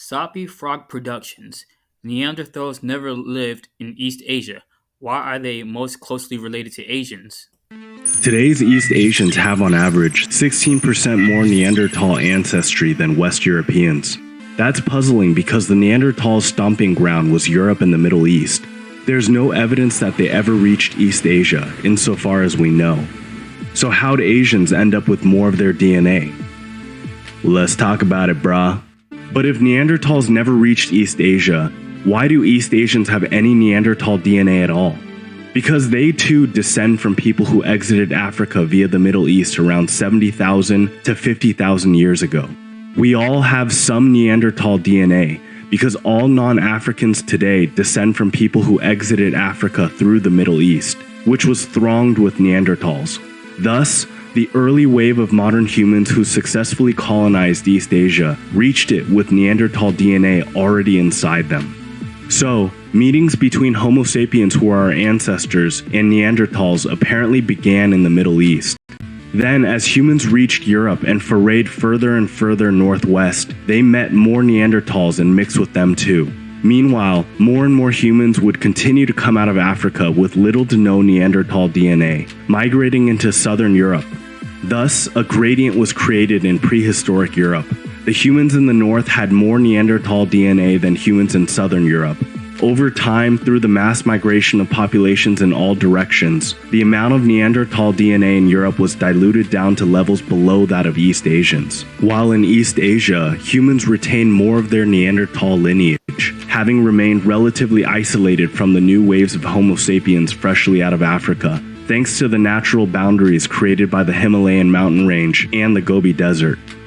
Soppy Frog Productions. Neanderthals never lived in East Asia. Why are they most closely related to Asians? Today's East Asians have on average 16% more Neanderthal ancestry than West Europeans. That's puzzling because the Neanderthals' stomping ground was Europe and the Middle East. There's no evidence that they ever reached East Asia, insofar as we know. So how'd Asians end up with more of their DNA? Let's talk about it, brah. But if Neanderthals never reached East Asia, why do East Asians have any Neanderthal DNA at all? Because they too descend from people who exited Africa via the Middle East around 70,000 to 50,000 years ago. We all have some Neanderthal DNA because all non-Africans today descend from people who exited Africa through the Middle East, which was thronged with Neanderthals. Thus, the early wave of modern humans who successfully colonized East Asia reached it with Neanderthal DNA already inside them. So, meetings between Homo sapiens, who are our ancestors, and Neanderthals apparently began in the Middle East. Then, as humans reached Europe and forayed further and further northwest, they met more Neanderthals and mixed with them too. Meanwhile, more and more humans would continue to come out of Africa with little to no Neanderthal DNA, migrating into southern Europe. Thus, a gradient was created in prehistoric Europe. The humans in the north had more Neanderthal DNA than humans in southern Europe. Over time, through the mass migration of populations in all directions, the amount of Neanderthal DNA in Europe was diluted down to levels below that of East Asians. While in East Asia, humans retained more of their Neanderthal lineage, having remained relatively isolated from the new waves of Homo sapiens freshly out of Africa, thanks to the natural boundaries created by the Himalayan mountain range and the Gobi Desert.